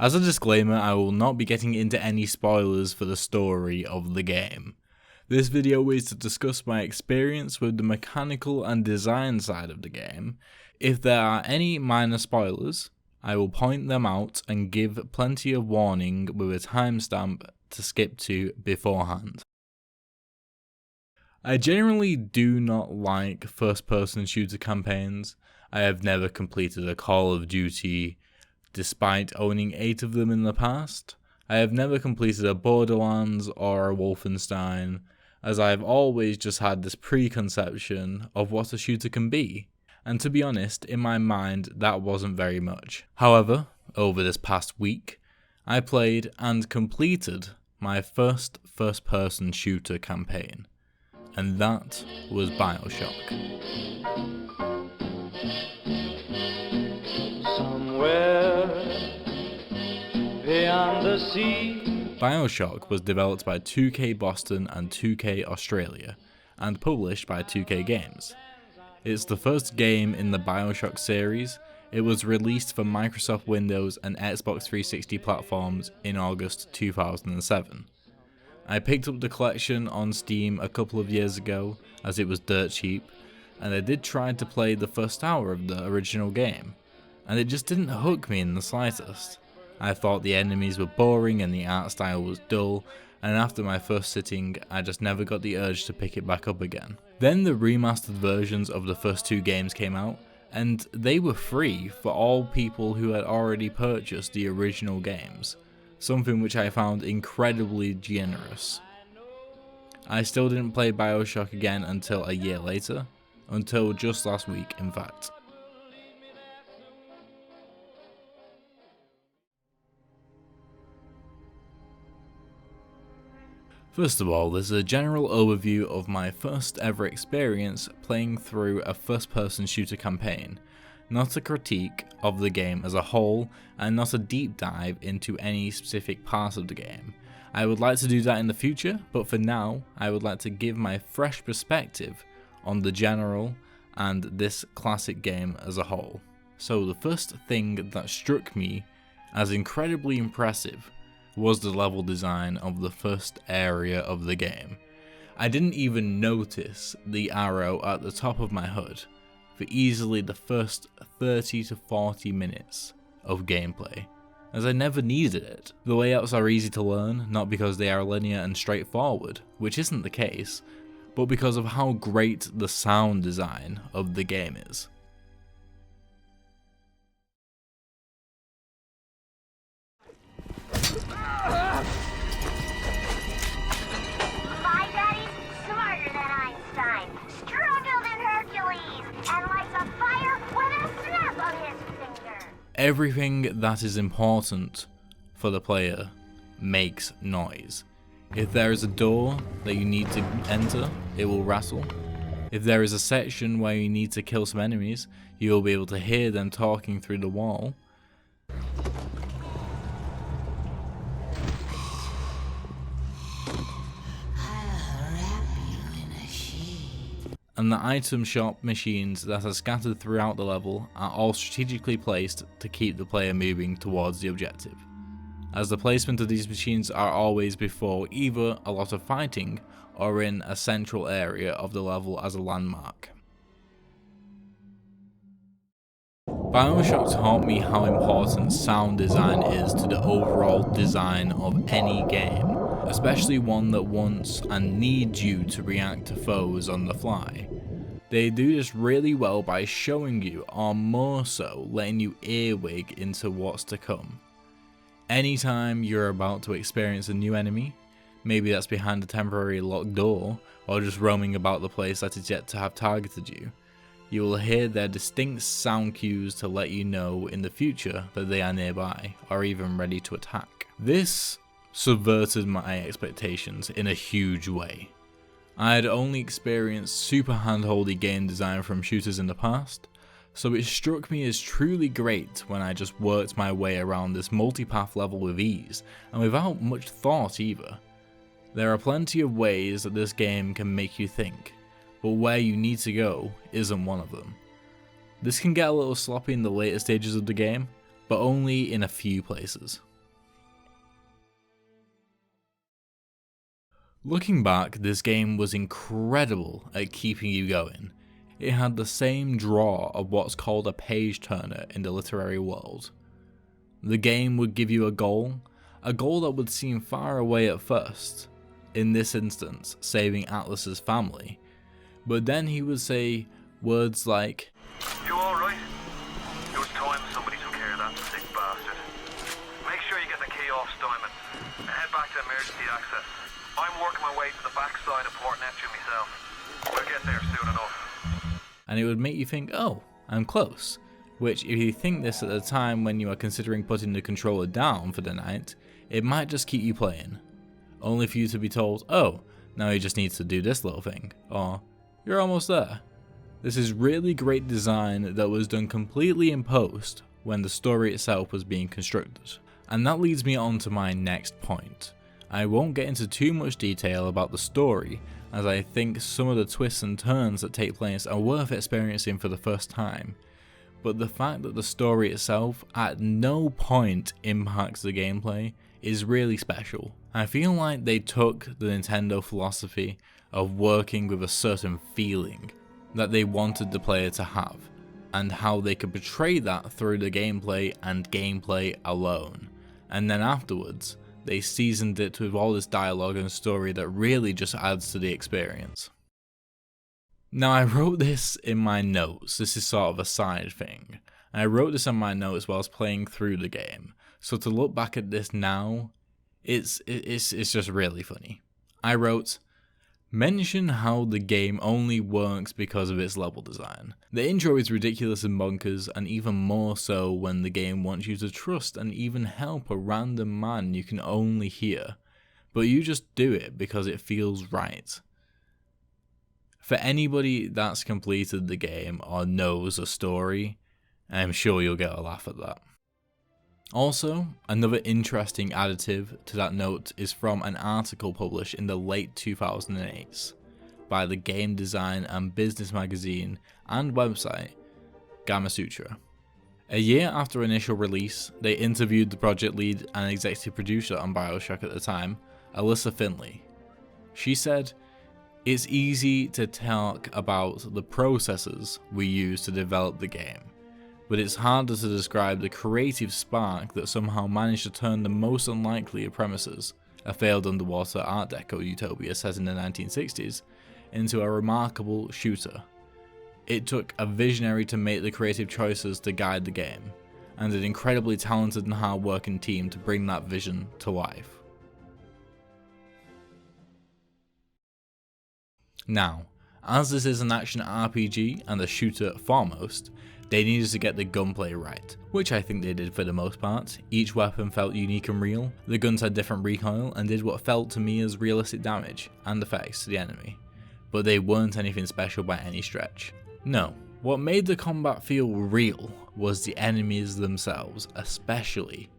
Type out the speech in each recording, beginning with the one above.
As a disclaimer, I will not be getting into any spoilers for the story of the game. This video is to discuss my experience with the mechanical and design side of the game. If there are any minor spoilers, I will point them out and give plenty of warning with a timestamp to skip to beforehand. I generally do not like first-person shooter campaigns. I have never completed a Call of Duty, despite owning 8 of them in the past. I have never completed a Borderlands or a Wolfenstein, as I have always just had this preconception of what a shooter can be. And to be honest, in my mind, that wasn't very much. However, over this past week, I played and completed my first-person shooter campaign, and that was Bioshock. Somewhere beyond the sea. Bioshock was developed by 2K Boston and 2K Australia, and published by 2K Games. It's the first game in the Bioshock series. It was released for Microsoft Windows and Xbox 360 platforms in August 2007. I picked up the collection on Steam a couple of years ago, as it was dirt cheap, and I did try to play the first hour of the original game, and it just didn't hook me in the slightest. I thought the enemies were boring and the art style was dull, and after my first sitting, I just never got the urge to pick it back up again. Then the remastered versions of the first 2 games came out, and they were free for all people who had already purchased the original games, something which I found incredibly generous. I still didn't play Bioshock again until a year later, until just last week in fact. First of all, this is a general overview of my first ever experience playing through a first-person shooter campaign, not a critique of the game as a whole, and not a deep dive into any specific part of the game. I would like to do that in the future, but for now, I would like to give my fresh perspective on the general and this classic game as a whole. So the first thing that struck me as incredibly impressive was the level design of the first area of the game. I didn't even notice the arrow at the top of my HUD for easily the first 30 to 40 minutes of gameplay, as I never needed it. The layouts are easy to learn, not because they are linear and straightforward, which isn't the case, but because of how great the sound design of the game is. Everything that is important for the player makes noise. If there is a door that you need to enter, it will rattle. If there is a section where you need to kill some enemies, you will be able to hear them talking through the wall. And the item shop machines that are scattered throughout the level are all strategically placed to keep the player moving towards the objective, as the placement of these machines are always before either a lot of fighting or in a central area of the level as a landmark. Bioshock taught me how important sound design is to the overall design of any game, especially one that wants and needs you to react to foes on the fly. They do this really well by showing you, or more so, letting you earwig into what's to come. Anytime you're about to experience a new enemy, maybe that's behind a temporary locked door, or just roaming about the place that is yet to have targeted you, you will hear their distinct sound cues to let you know in the future that they are nearby, or even ready to attack. This subverted my expectations in a huge way. I had only experienced super handholdy game design from shooters in the past, so it struck me as truly great when I just worked my way around this multipath level with ease, and without much thought either. There are plenty of ways that this game can make you think, but where you need to go isn't one of them. This can get a little sloppy in the later stages of the game, but only in a few places. Looking back, this game was incredible at keeping you going. It had the same draw of what's called a page turner in the literary world. The game would give you a goal that would seem far away at first, in this instance saving Atlas's family, but then he would say words like, "You alright? It was time somebody took care of that sick bastard. Make sure you get the key off Steinman and head back to emergency access. I'm working my way to the backside of Port Neptune myself. We'll get there soon enough." And it would make you think, oh, I'm close. Which, if you think this at the time when you are considering putting the controller down for the night, it might just keep you playing. Only for you to be told, oh, now you just need to do this little thing, or you're almost there. This is really great design that was done completely in post when the story itself was being constructed. And that leads me on to my next point. I won't get into too much detail about the story, as I think some of the twists and turns that take place are worth experiencing for the first time. But the fact that the story itself at no point impacts the gameplay is really special. I feel like they took the Nintendo philosophy of working with a certain feeling that they wanted the player to have, and how they could portray that through the gameplay and gameplay alone. And then afterwards, they seasoned it with all this dialogue and story that really just adds to the experience. Now, I wrote this in my notes. This is sort of a side thing. And I wrote this in my notes while I was playing through the game. So to look back at this now, it's just really funny. I wrote, mention how the game only works because of its level design. The intro is ridiculous and bonkers, and even more so when the game wants you to trust and even help a random man you can only hear. But you just do it because it feels right. For anybody that's completed the game or knows the story, I'm sure you'll get a laugh at that. Also, another interesting additive to that note is from an article published in the late 2008s by the game design and business magazine and website Gamasutra. A year after initial release, they interviewed the project lead and executive producer on Bioshock at the time, Alyssa Finley. She said, "It's easy to talk about the processes we use to develop the game, but it's harder to describe the creative spark that somehow managed to turn the most unlikely of premises, a failed underwater Art Deco utopia set in the 1960s, into a remarkable shooter. It took a visionary to make the creative choices to guide the game, and an incredibly talented and hard-working team to bring that vision to life." Now, as this is an action RPG and a shooter foremost, they needed to get the gunplay right, which I think they did for the most part. Each weapon felt unique and real, the guns had different recoil and did what felt to me as realistic damage and effects to the enemy, but they weren't anything special by any stretch. No, what made the combat feel real was the enemies themselves, especially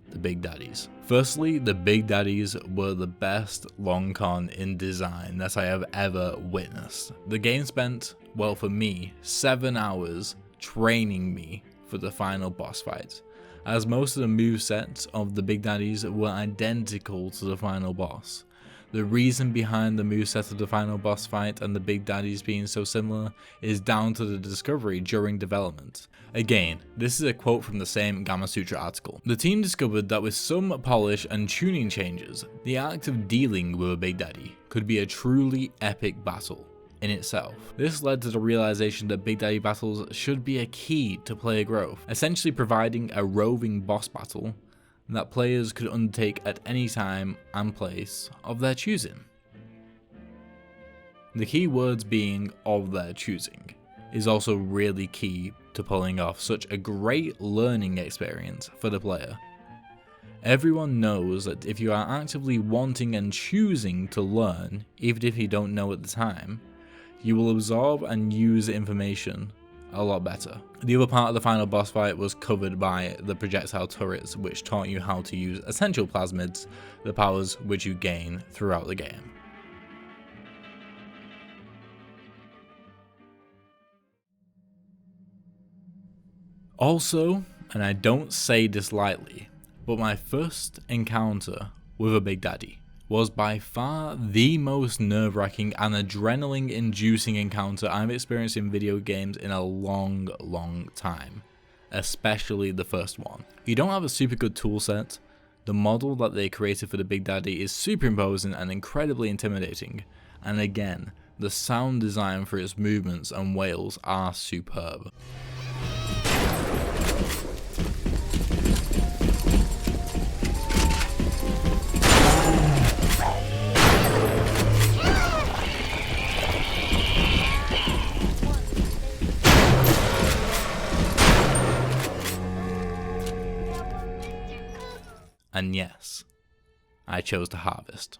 the Big Daddies. Firstly, the Big Daddies were the best long con in design that I have ever witnessed. The game spent, well for me, 7 hours training me for the final boss fight, as most of the movesets of the Big Daddies were identical to the final boss. The reason behind the moveset of the final boss fight and the Big Daddies being so similar is down to the discovery during development. Again, this is a quote from the same Gamasutra article. The team discovered that with some polish and tuning changes, the act of dealing with a Big Daddy could be a truly epic battle in itself. This led to the realization that Big Daddy battles should be a key to player growth, essentially providing a roving boss battle that players could undertake at any time and place of their choosing. The key words being "of their choosing" is also really key to pulling off such a great learning experience for the player. Everyone knows that if you are actively wanting and choosing to learn, even if you don't know at the time, you will absorb and use the information a lot better. The other part of the final boss fight was covered by the projectile turrets, which taught you how to use essential plasmids, the powers which you gain throughout the game. Also, and I don't say this lightly, but my first encounter with a Big Daddy was by far the most nerve-wracking and adrenaline-inducing encounter I've experienced in video games in a long time, especially the first one. You don't have a super good toolset. The model that they created for the Big Daddy is super imposing and incredibly intimidating, and again, the sound design for its movements and wails are superb. And yes, I chose to harvest.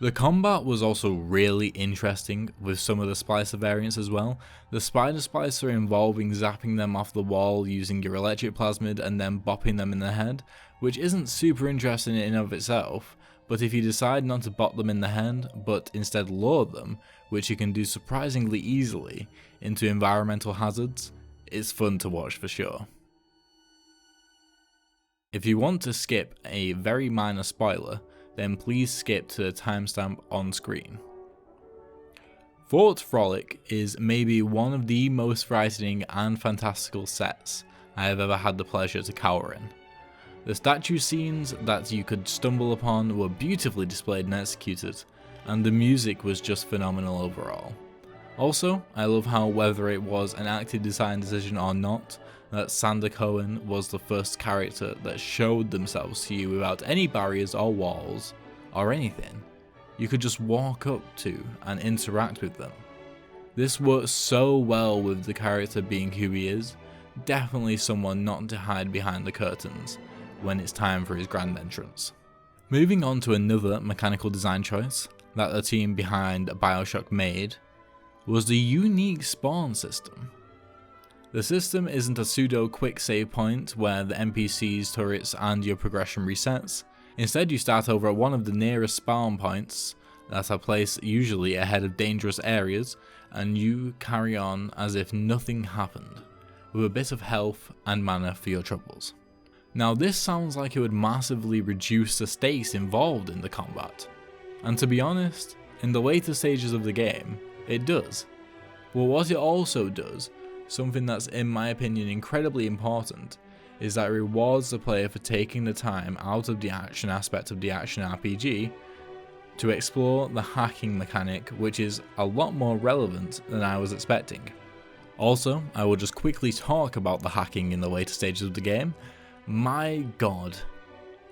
The combat was also really interesting with some of the splicer variants as well. The spider splicer involving zapping them off the wall using your electric plasmid and then bopping them in the head, which isn't super interesting in and of itself, but if you decide not to bop them in the head, but instead lure them, which you can do surprisingly easily, into environmental hazards, it's fun to watch for sure. If you want to skip a very minor spoiler, then please skip to the timestamp on screen. Fort Frolic is maybe one of the most frightening and fantastical sets I have ever had the pleasure to cower in. The statue scenes that you could stumble upon were beautifully displayed and executed, and the music was just phenomenal overall. Also, I love how, whether it was an active design decision or not, that Sander Cohen was the first character that showed themselves to you without any barriers or walls or anything. You could just walk up to and interact with them. This works so well with the character being who he is, definitely someone not to hide behind the curtains when it's time for his grand entrance. Moving on to another mechanical design choice that the team behind Bioshock made was the unique spawn system. The system isn't a pseudo quick save point where the NPCs, turrets and your progression resets. Instead, you start over at one of the nearest spawn points that are placed usually ahead of dangerous areas, and you carry on as if nothing happened, with a bit of health and mana for your troubles. Now this sounds like it would massively reduce the stakes involved in the combat, and to be honest, in the later stages of the game, it does. But what it also does, something that's in my opinion incredibly important, is that it rewards the player for taking the time out of the action aspect of the action RPG to explore the hacking mechanic, which is a lot more relevant than I was expecting. Also, I will just quickly talk about the hacking in the later stages of the game. My god,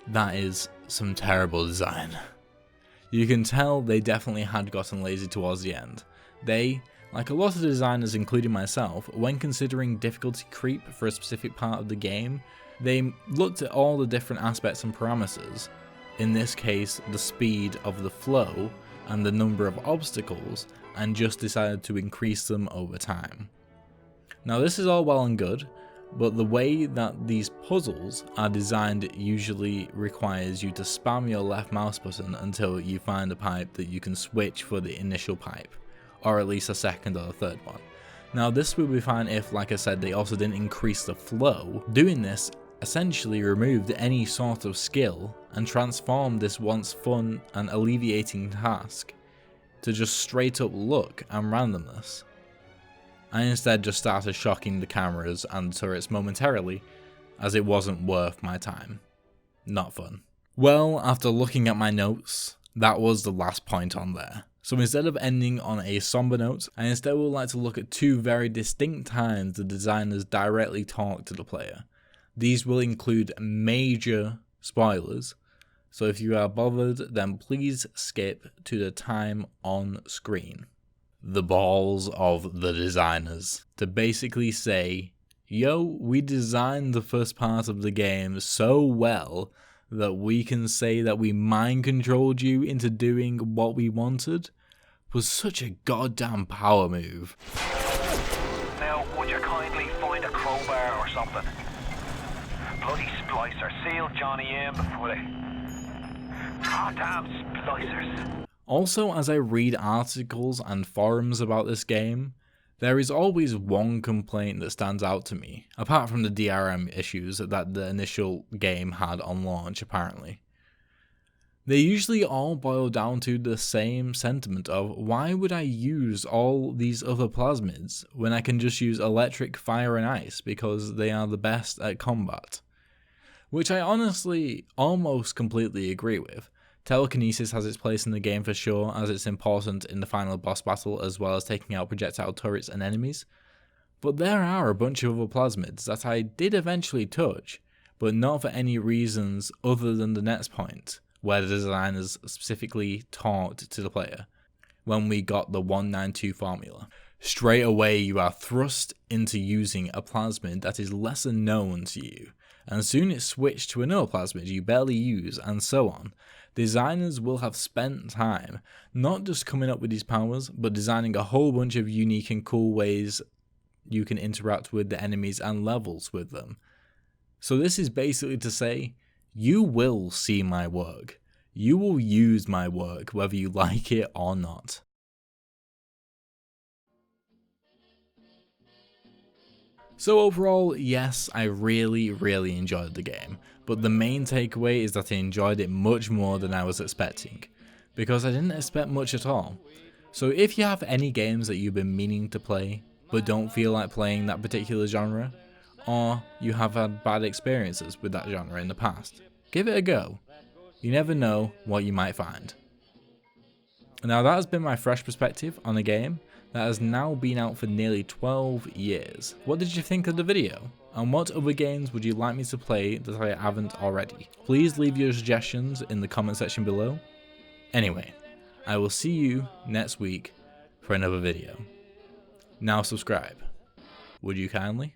that is some terrible design. You can tell they definitely had gotten lazy towards the end. They, like a lot of designers including myself, when considering difficulty creep for a specific part of the game, they looked at all the different aspects and parameters, in this case the speed of the flow and the number of obstacles, and just decided to increase them over time. Now this is all well and good, but the way that these puzzles are designed usually requires you to spam your left mouse button until you find a pipe that you can switch for the initial pipe, or at least a second or a third one. Now this would be fine if, like I said, they also didn't increase the flow. Doing this essentially removed any sort of skill and transformed this once fun and alleviating task to just straight up luck and randomness. I instead just started shocking the cameras and turrets momentarily, as it wasn't worth my time. Not fun. Well, after looking at my notes, that was the last point on there. So instead of ending on a somber note, I instead would like to look at two very distinct times the designers directly talked to the player. These will include major spoilers, so if you are bothered, then please skip to the time on screen. The balls of the designers to basically say, yo, we designed the first part of the game so well that we can say that we mind controlled you into doing what we wanted, was such a goddamn power move. Now, would you kindly find a crowbar or something? Bloody splicer, seal Johnny in before they... Goddamn splicers. Also, as I read articles and forums about this game, there is always one complaint that stands out to me, apart from the DRM issues that the initial game had on launch apparently. They usually all boil down to the same sentiment of, why would I use all these other plasmids when I can just use electric, fire and ice because they are the best at combat? Which I honestly almost completely agree with. Telekinesis has its place in the game for sure, as it's important in the final boss battle as well as taking out projectile turrets and enemies. But there are a bunch of other plasmids that I did eventually touch, but not for any reasons other than the next point, where the designers specifically talked to the player, when we got the 192 formula. Straight away you are thrust into using a plasmid that is lesser known to you, and soon it's switched to another plasmid you barely use, and so on. Designers will have spent time not just coming up with these powers, but designing a whole bunch of unique and cool ways you can interact with the enemies and levels with them. So this is basically to say, you will see my work. You will use my work whether you like it or not. So overall, yes, I really enjoyed the game, but the main takeaway is that I enjoyed it much more than I was expecting, because I didn't expect much at all. So if you have any games that you've been meaning to play, but don't feel like playing that particular genre, or you have had bad experiences with that genre in the past, give it a go. You never know what you might find. Now that has been my fresh perspective on a game that has now been out for nearly 12 years. What did you think of the video? And what other games would you like me to play that I haven't already? Please leave your suggestions in the comment section below. Anyway, I will see you next week for another video. Now subscribe. Would you kindly?